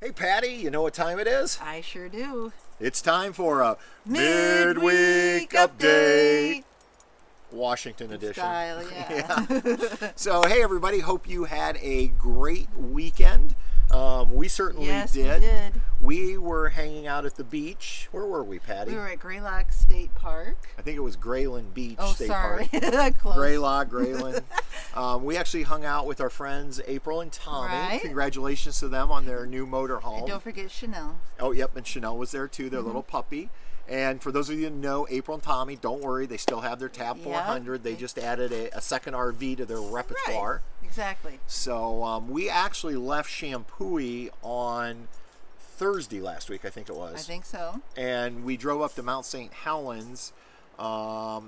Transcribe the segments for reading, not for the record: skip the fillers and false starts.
Hey Patty, you know what time it is? I sure do. It's time for a Midweek Update. Washington edition. Style, yeah. So hey everybody, hope you had a great weekend. We certainly Yes, did. we did. We were hanging out at the beach. Where were we, Patty? We were at Greylock State Park. I think it was Grayland Beach Oh, State sorry. Park. Close. Greylock, Grayland. We actually hung out with our friends April and Tommy. Right. Congratulations to them on their new motor home. And don't forget Chanel. Oh, yep, and Chanel was there too, their little puppy. And for those of you who know April and Tommy, don't worry, they still have their Tab 400. They just added a second RV to their repertoire. Right. Exactly. So we actually left Shampooey on Thursday last week, I think it was. I think so. And we drove up to Mount St. Helens,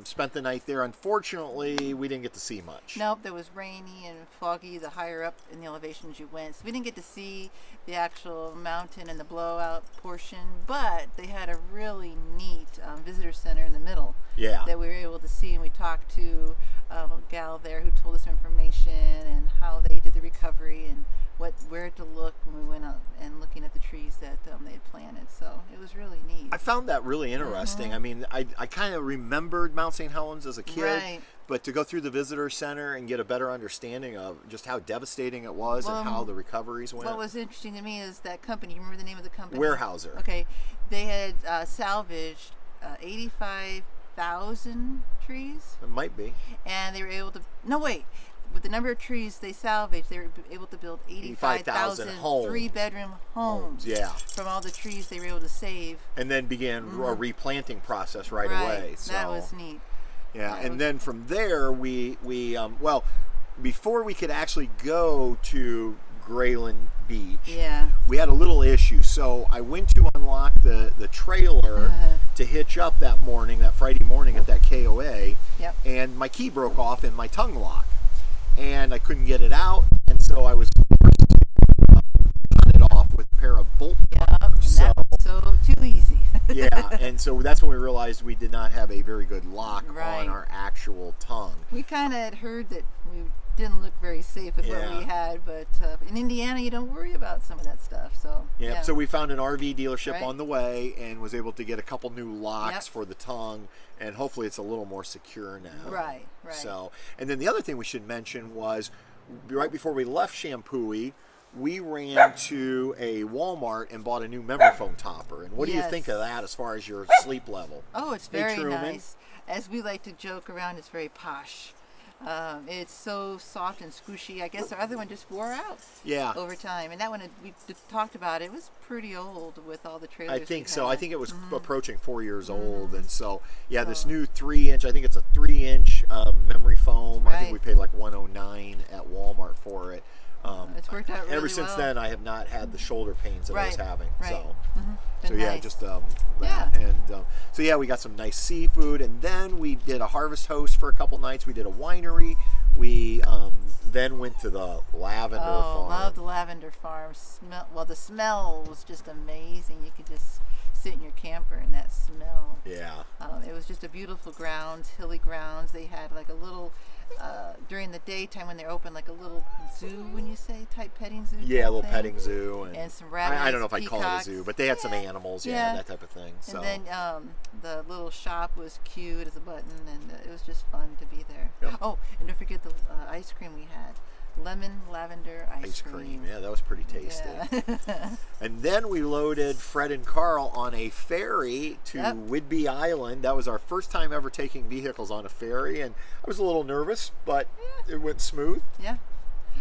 spent the night there. Unfortunately, we didn't get to see much. Nope, there was rainy and foggy the higher up in the elevations you went. So we didn't get to see the actual mountain and the blowout portion, but they had a really neat visitor center in the middle that we were able to see. And we talked to a gal there who told us information and how they did the recovery and where to look when we went out and looking at the trees that they had planted. So it was really neat. I found that really interesting. I mean, I kind of remembered Mount St. Helens as a kid, Right. but to go through the visitor center and get a better understanding of just how devastating it was and how the recoveries went. What was interesting to me is that company. You remember the name of the company? Weyerhaeuser. Okay, they had salvaged 85,000 trees, It might be. and they were able to. No, wait. With the number of trees they salvaged, they were able to build 85,000 homes. 3-bedroom homes. Yeah. From all the trees they were able to save. And then began a replanting process right away. So That was neat. yeah, and then from there we well, before we could actually go to Grayland Beach, we had a little issue. So I went to unlock the trailer to hitch up that Friday morning at that KOA, and my key broke off in my tongue lock, and I couldn't get it out, and so I was forced to cut it off with a pair of bolt cutters. That was so too easy. Yeah, and so that's when we realized we did not have a very good lock on our actual tongue. We kind of had heard that we didn't look very safe with what we had, but in Indiana you don't worry about some of that stuff. So so we found an RV dealership on the way and was able to get a couple new locks for the tongue, and hopefully it's a little more secure now. Right. So, and then the other thing we should mention was right before we left Shampooey, we ran to a Walmart and bought a new memory foam topper. And what do you think of that as far as your sleep level? Oh, it's very nice. As we like to joke around, it's very posh. It's so soft and squishy. I guess our other one just wore out over time. And that one, we talked about, it was pretty old with all the trailers. I think so. I think it was approaching 4 years old. And so, this new 3-inch, I think it's a 3-inch memory foam. I think we paid like $109 at Walmart for it. It's worked out really well. Ever since then, I have not had the shoulder pains that I was having. So, nice. that. And so we got some nice seafood, and then we did a harvest host for a couple nights. We did a winery. We then went to the Lavender farm. Oh, love the Lavender farm. The smell was just amazing. You could just sit in your camper and that smell. Yeah. It was just a beautiful grounds, hilly grounds. They had like a little, during the daytime when they're open, like a little zoo, when you say, type petting zoo. Yeah, a little petting zoo. And some rabbits, I don't know if peacocks. I call it a zoo, but they had some animals, that type of thing. So. And then the little shop was cute as a button, and it was just fun to be there. Yep. Oh, and don't forget the ice cream we had. Lemon lavender ice cream. Yeah, that was pretty tasty. And then we loaded Fred and Carl on a ferry to Whidbey Island. That was our first time ever taking vehicles on a ferry, and I was a little nervous, but it went smooth. Yeah.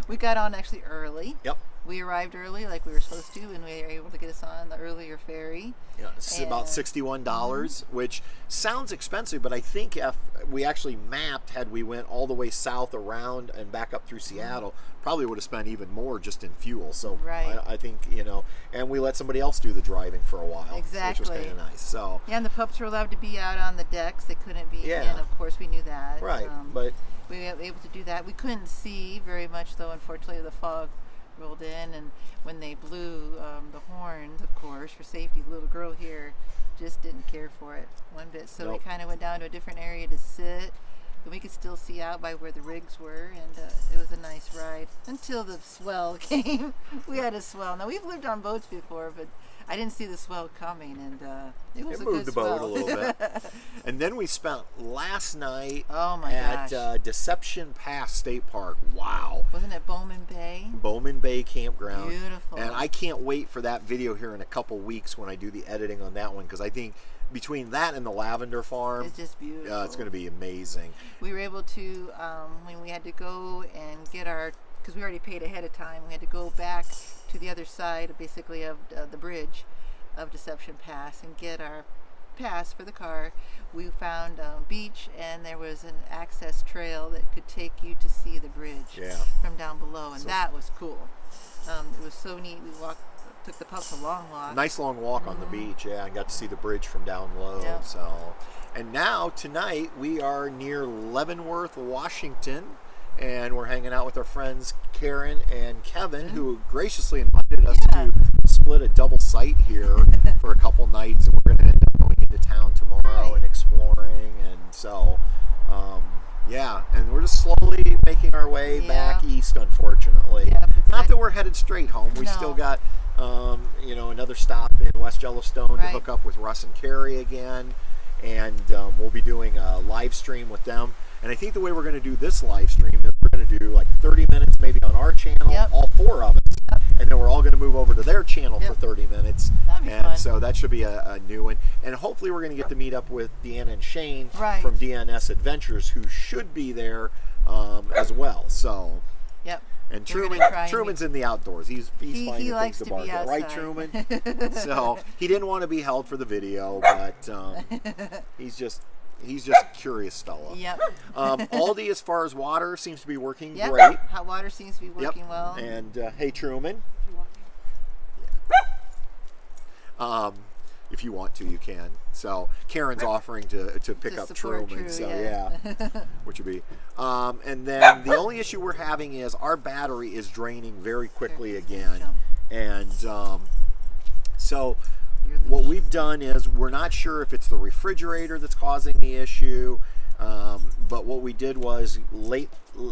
We got on actually early. Yep. We arrived early like we were supposed to, and we were able to get us on the earlier ferry. Yeah, it's about $61, which sounds expensive, but I think if we actually mapped, had we went all the way south around and back up through Seattle, probably would have spent even more just in fuel. So I think, and we let somebody else do the driving for a while. Exactly. Which was kind of nice. So. Yeah, and the pups were allowed to be out on the decks. They couldn't be in, of course, we knew that. Right, but we were able to do that. We couldn't see very much, though, unfortunately, the fog rolled in, and when they blew the horns, of course, for safety, the little girl here just didn't care for it one bit. So we kind of went down to a different area to sit we could still see out by where the rigs were, and it was a nice ride until the swell came. We had a swell. Now, we've lived on boats before, but I didn't see the swell coming, and it was a moved good the swell. boat a little bit. And then we spent last night at Deception Pass State Park. Wow. Wasn't it Bowman Bay? Bowman Bay Campground. Beautiful. And I can't wait for that video here in a couple weeks when I do the editing on that one, because I think between that and the Lavender Farm, it's just beautiful. It's going to be amazing. We were able to, when we had to go and get our, because we already paid ahead of time, we had to go back to the other side, basically, of the bridge of Deception Pass and get our pass for the car. We found a beach, and there was an access trail that could take you to see the bridge from down below, and that was cool. It was so neat. We took the pups a long walk. Nice long walk on the beach, I got to see the bridge from down low. Yep. So, and now tonight we are near Leavenworth, Washington, and we're hanging out with our friends Karen and Kevin, who graciously invited us to split a double site here for a couple nights, and we're going to end up going into town tomorrow and exploring, and so and we're just slowly making our way back east, unfortunately. Not that we're headed straight home. We still got another stop in West Yellowstone to hook up with Russ and Carrie again, and we'll be doing a live stream with them. And I think the way we're going to do this live stream is we're going to do like 30 minutes maybe on our channel, all four of us, and then we're all going to move over to their channel for 30 minutes. That'd be and fun. So that should be a new one. And hopefully we're going to get to meet up with Deanna and Shane from DNS Adventures, who should be there as well. So. And Truman's in the outdoors. He's finding things to bark at, right, Truman? So he didn't want to be held for the video, but he's just curious fella. Aldi, as far as water, seems to be working great. Hot water seems to be working well. And hey, Truman. If you want to, you can. So Karen's offering to pick up Truman. Which would be. And then the only issue we're having is our battery is draining very quickly again, and so what we've done is we're not sure if it's the refrigerator that's causing the issue. But what we did was late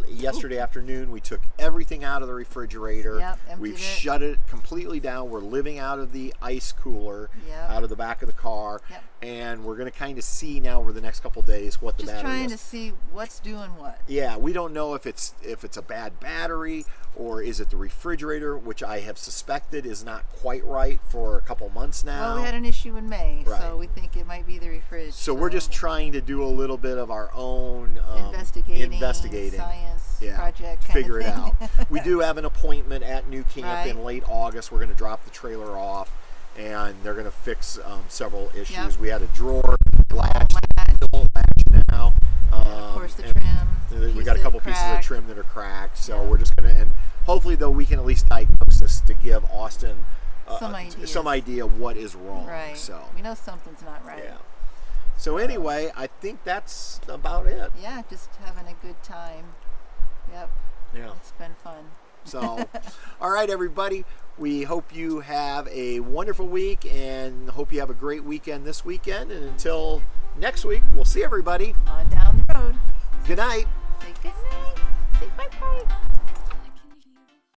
yesterday afternoon, we took everything out of the refrigerator. We've shut it completely down. We're living out of the ice cooler, out of the back of the car, and we're going to kind of see now over the next couple days what the battery is. Just trying to see what's doing what. Yeah, we don't know if it's a bad battery or is it the refrigerator, which I have suspected is not quite right for a couple months now. Well, we had an issue in May, so we think it might be the refrigerator. So we're just trying to do a little bit of our own investigating science project, figure it out. We do have an appointment at New Camp in late August. We're going to drop the trailer off, and they're going to fix several issues. We had a drawer latch now. Of course, the trim. We got a couple pieces of trim that are cracked, so we're just going to, and hopefully though we can at least diagnose this to give Austin some idea what is wrong. Right. So we know something's not right. Yeah. So anyway, I think that's about it. Yeah, just having a good time. Yep. Yeah. It's been fun. So, all right, everybody. We hope you have a wonderful week and hope you have a great weekend this weekend. And until next week, we'll see everybody on down the road. Good night. Say good night. Say bye-bye.